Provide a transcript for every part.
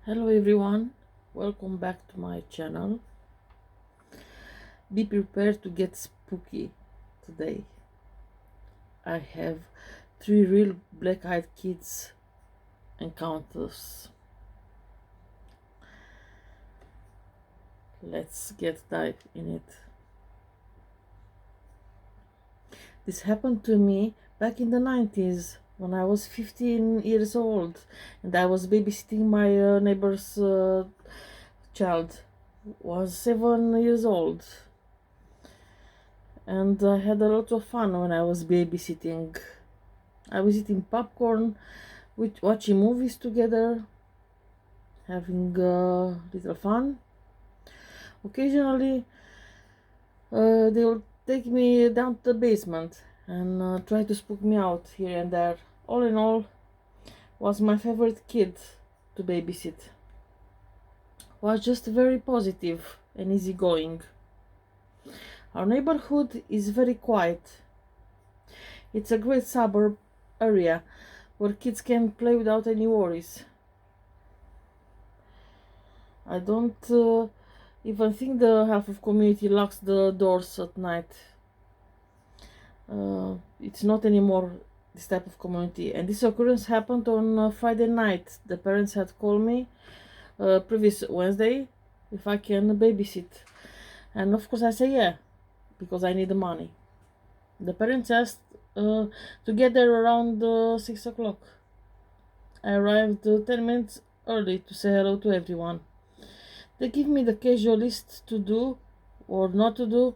Hello everyone, welcome back to my channel. Be prepared to get spooky today. I have 3 real black-eyed kids encounters. Let's dive in it. This happened to me back in the 90s when I was 15 years old and I was babysitting my neighbor's child was 7 years old, and I had a lot of fun when I was babysitting. I was eating popcorn, watching movies together, having little fun. Occasionally, they would take me down to the basement and try to spook me out here and there. All in all, was my favorite kid to babysit. Was just very positive and easygoing. Our neighborhood is very quiet. It's a great suburb area where kids can play without any worries. I don't even think the half of community locks the doors at night. It's not anymore this type of community, and this occurrence happened on Friday night. The parents had called me previous Wednesday if I can babysit, and of course I say yeah, because I need the money. The parents asked to get there around 6 o'clock. I arrived 10 minutes early to say hello to everyone. They give me the casual list to do or not to do,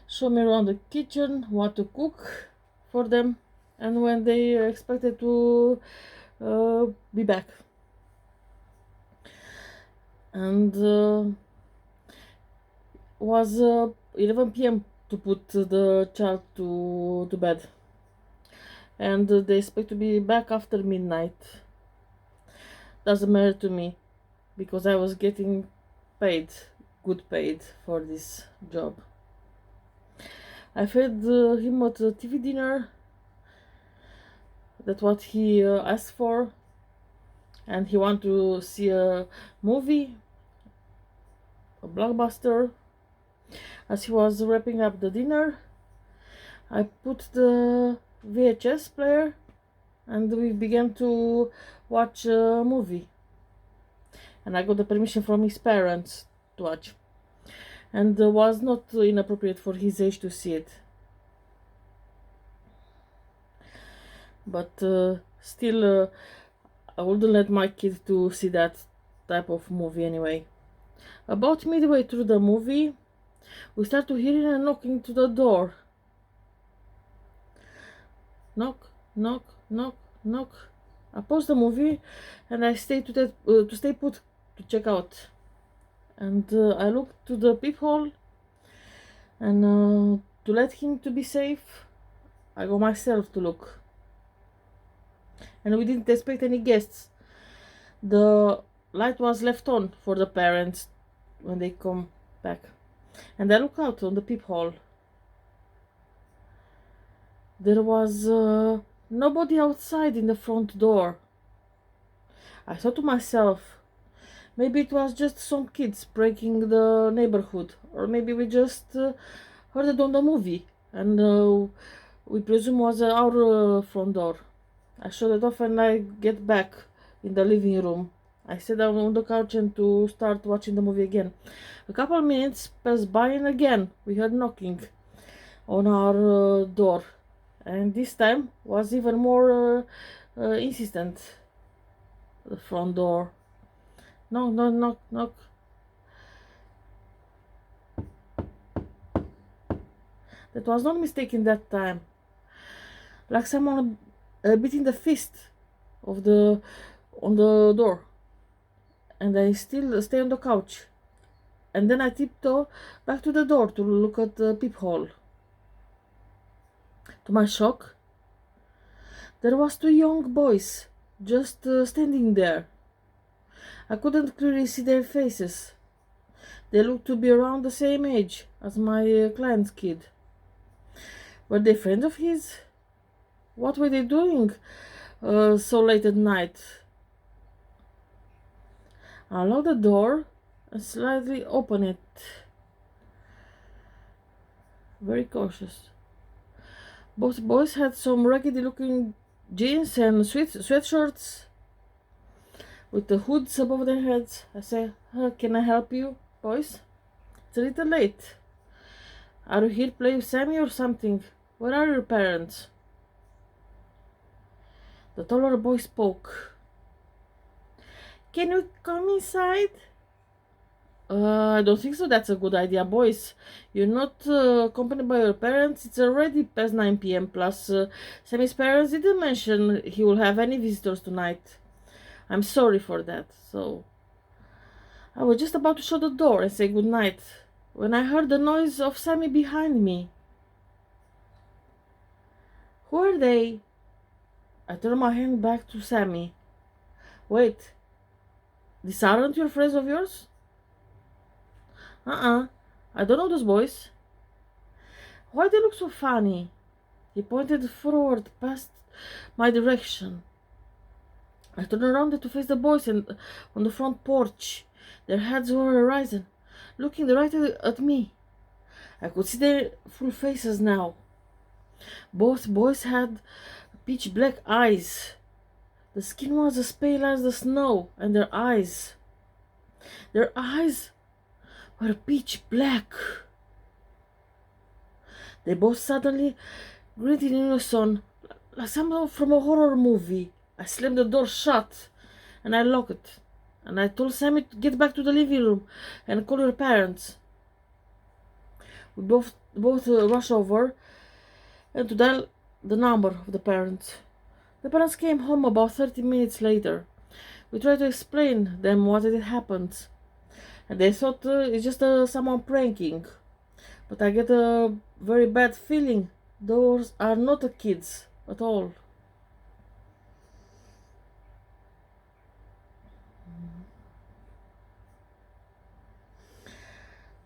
show me around the kitchen, what to cook for them, and when they expected to be back. And was 11 p.m. to put the child to bed. And they expect to be back after midnight. Doesn't matter to me because I was getting paid, good paid for this job. I fed him at the TV dinner. That's what he asked for, and he wanted to see a movie, a blockbuster. As he was wrapping up the dinner, I put the VHS player and we began to watch a movie, and I got the permission from his parents to watch, and was not inappropriate for his age to see it, but still I wouldn't let my kid to see that type of movie anyway. About midway through the movie, we start to hearing a knocking to the door. Knock, knock, knock, knock. I pause the movie and I stay to stay put to check out. And I look to the peephole, and to let him to be safe, I go myself to look. And we didn't expect any guests. The light was left on for the parents when they come back. And I look out on the peephole. There was nobody outside in the front door. I thought to myself, maybe it was just some kids breaking the neighborhood, or maybe we just heard it on the movie, and we presume was our front door. I shut it off and I get back in the living room. I sat down on the couch and to start watching the movie again. A couple minutes passed by and again we heard knocking on our door, and this time was even more insistent. The front door. Knock, knock, knock, knock. That was not mistaken that time. Like someone beating the fist of the on the door. And I still stay on the couch. And then I tiptoe back to the door to look at the peephole. To my shock, there was 2 young boys just standing there. I couldn't clearly see their faces. They looked to be around the same age as my client's kid. Were they friends of his? What were they doing so late at night? I unlocked the door and slightly opened it. Very cautious. Both boys had some raggedy looking jeans and sweatshirts with the hoods above their heads. I said, can I help you, boys? It's a little late. Are you here to play with Sammy or something? Where are your parents? The taller boy spoke. Can you come inside? I don't think so. That's a good idea, boys. You're not accompanied by your parents. It's already past 9 p.m. Plus, Sammy's parents didn't mention he will have any visitors tonight. I'm sorry for that. So, I was just about to shut the door and say good night when I heard the noise of Sammy behind me. Who are they? I turned my hand back to Sammy. Wait, these aren't your friends of yours? I don't know those boys. Why they look so funny? He pointed forward past my direction. I turned around to face the boys on the front porch. Their heads were rising, looking right at me. I could see their full faces now. Both boys had pitch black eyes. The skin was as pale as the snow, and their eyes were pitch black. They both suddenly grinned in unison, like someone from a horror movie. I slammed the door shut, and I locked it. And I told Sammy to get back to the living room and call your parents. We both rushed over and to dial the number of the parents. The parents came home about 30 minutes later. We tried to explain them what had happened, and they thought it's just someone pranking. But I get a very bad feeling those are not the kids at all.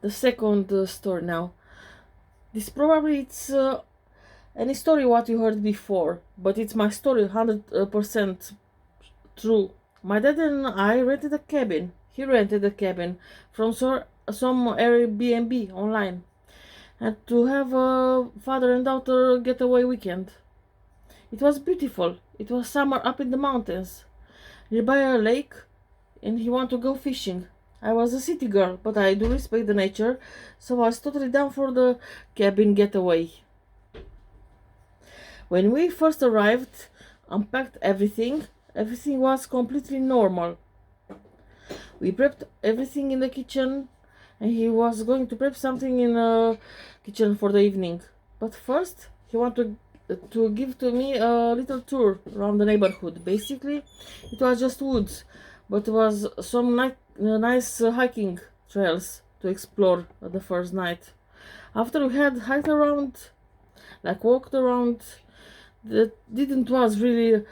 The second story now. This probably it's any story what you heard before, but it's my story 100% true. My dad and I rented a cabin. He rented a cabin from some Airbnb online, and to have a father and daughter getaway weekend. It was beautiful. It was summer up in the mountains, nearby a lake, and he wanted to go fishing. I was a city girl, but I do respect the nature, so I was totally down for the cabin getaway. When we first arrived, unpacked everything was completely normal. We prepped everything in the kitchen, and he was going to prep something in the kitchen for the evening. But first, he wanted to give to me a little tour around the neighborhood. Basically, it was just woods, but it was some nice hiking trails to explore the first night. After we had walked around, that didn't was really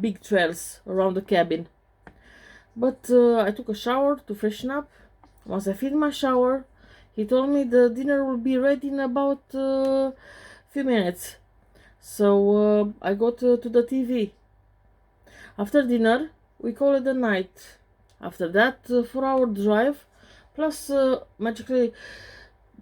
big trails around the cabin. But I took a shower to freshen up. Once I finished my shower, he told me the dinner will be ready in about few minutes. So I got to the TV. After dinner, we called it a night. After that 4-hour drive, plus magically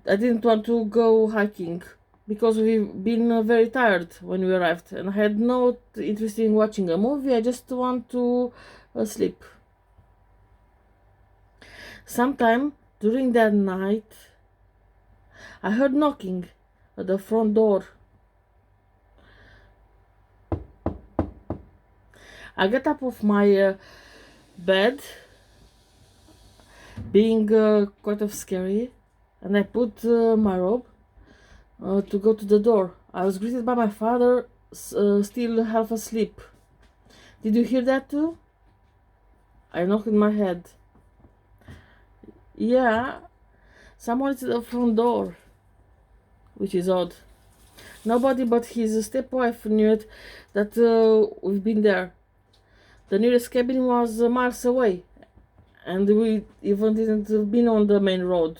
I didn't want to go hiking because we've been very tired when we arrived, and I had no interest in watching a movie. I just want to sleep. Sometime during that night, I heard knocking at the front door. I got up off my bed, being quite of scary, and I put my robe to go to the door. I was greeted by my father, still half asleep. Did you hear that too? I knocked in my head. Yeah, someone is at the front door, which is odd. Nobody but his stepwife knew it, that we've been there. The nearest cabin was miles away, and we even didn't been on the main road.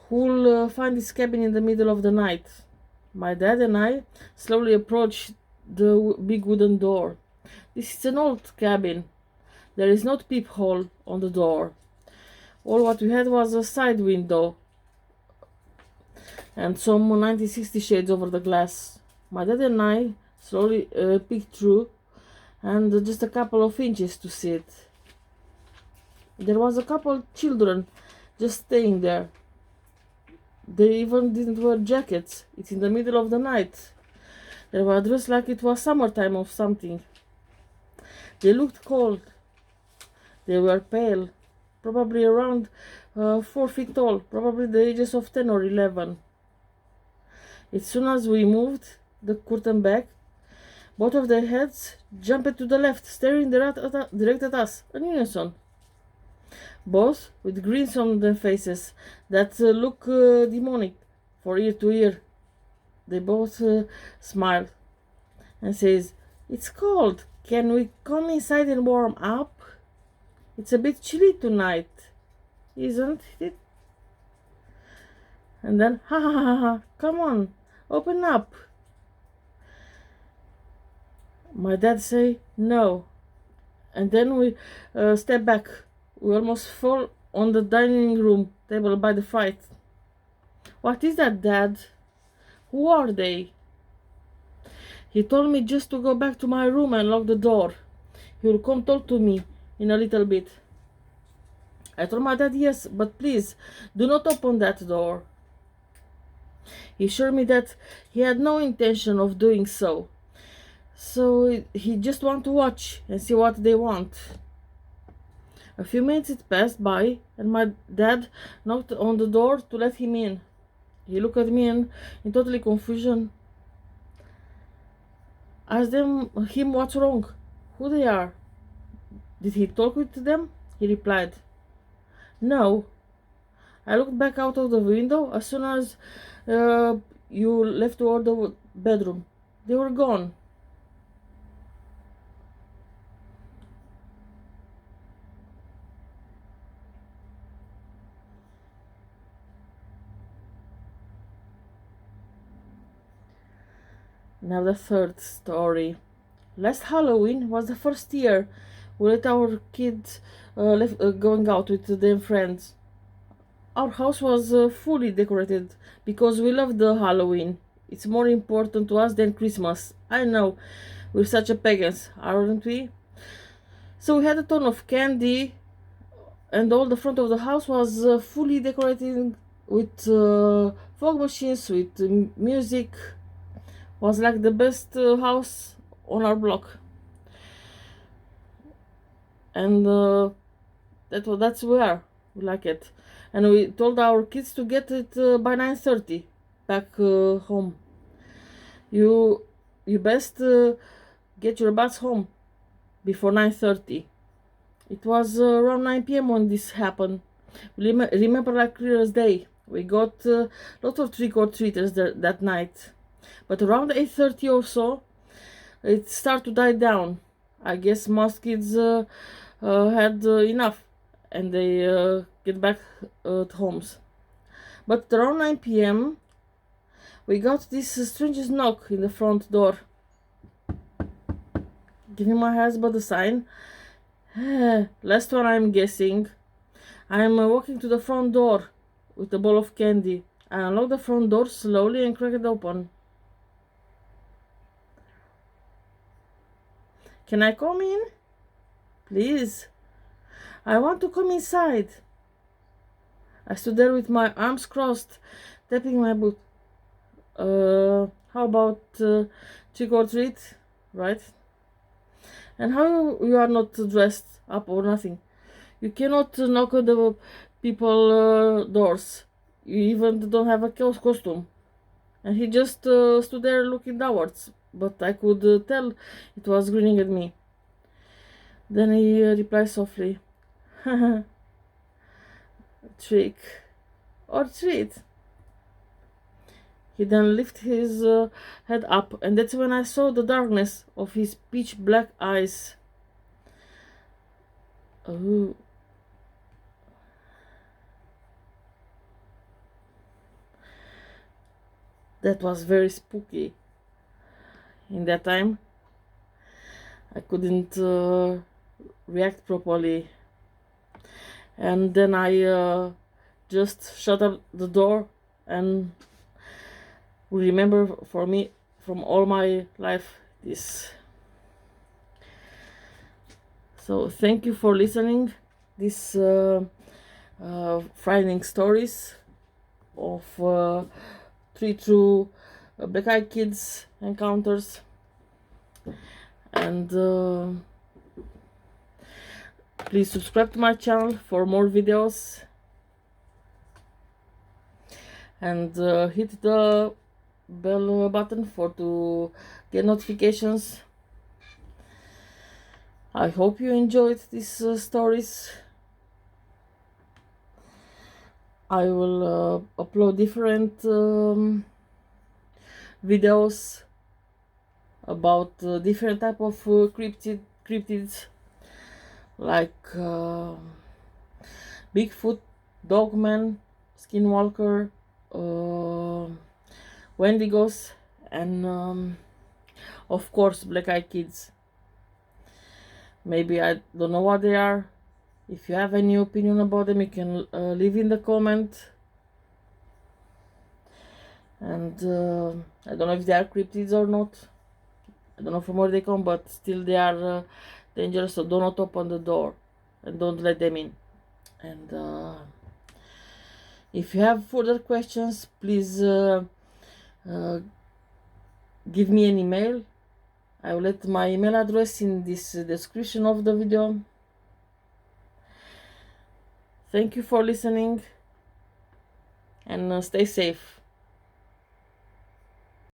Who'll find this cabin in the middle of the night? My dad and I slowly approached the big wooden door. This is an old cabin. There is no peephole on the door. All what we had was a side window and some 1960 shades over the glass. My dad and I slowly peeked through, and just a couple of inches to see it. There was a couple children just staying there. They even didn't wear jackets. It's in the middle of the night. They were dressed like it was summertime or something. They looked cold. They were pale, probably around 4 feet tall, probably the ages of 10 or 11. As soon as we moved the curtain back, both of their heads jumped to the left, staring direct at us, in unison. Both with grins on their faces that look demonic from ear to ear. They both smiled and says, "It's cold. Can we come inside and warm up? It's a bit chilly tonight, isn't it?" And then, ha ha ha ha, come on, open up. My dad say no, and then we step back. We almost fall on the dining room table by the fright. "What is that, Dad? Who are they?" He told me just to go back to my room and lock the door. He will come talk to me in a little bit. I told my dad yes, but please do not open that door. He assured me that he had no intention of doing so. So he just want to watch and see what they want. A few minutes passed by, and my dad knocked on the door to let him in. He looked at me and, in total confusion, asked him what's wrong, who they are. Did he talk with them? He replied, "No." I looked back out of the window as soon as you left toward the bedroom. They were gone. Now the third story. Last Halloween was the first year we let our kids going out with their friends. Our house was fully decorated because we love the Halloween. It's more important to us than Christmas. I know, we're such a pagans, aren't we? So we had a ton of candy, and all the front of the house was fully decorated with fog machines, with music. Was like the best house on our block, and that's where we like it. And we told our kids to get it by 9:30 back home. You best get your butts home before 9:30. It was around 9 p.m. when this happened. Remember like clear as day. We got lots of trick-or-treaters that night. But around 8:30 or so, it started to die down. I guess most kids had enough, and they get back at homes. But around 9 p.m., we got this strangest knock in the front door. Giving my husband a sign. Last one, I'm guessing. I'm walking to the front door with a bowl of candy. I unlocked the front door slowly and cracked it open. "Can I come in? Please. I want to come inside." I stood there with my arms crossed, tapping my boot. How about trick or treat, right? And how you are not dressed up or nothing? You cannot knock on the people doors. You even don't have a costume. And he just stood there looking downwards, but I could tell it was grinning at me. Then he replied softly, "Trick or treat." He then lifted his head up, and that's when I saw the darkness of his pitch black eyes. Oh. That was very spooky. In that time, I couldn't react properly. And then I just shut up the door and remember for me from all my life this. So thank you for listening this frightening stories of 3 true B.E.K kids encounters. And please subscribe to my channel for more videos, and hit the bell button for to get notifications. I hope you enjoyed these stories. I will upload different videos about different type of cryptids, like Bigfoot, Dogman, Skinwalker, Wendigos, and of course B.E.K kids. Maybe I don't know what they are. If you have any opinion about them, you can leave in the comment. And I don't know if they are cryptids or not. I don't know from where they come, but still they are dangerous, so do not open the door and don't let them in. And if you have further questions, please give me an email. I will let my email address in this description of the video. Thank you for listening, and stay safe.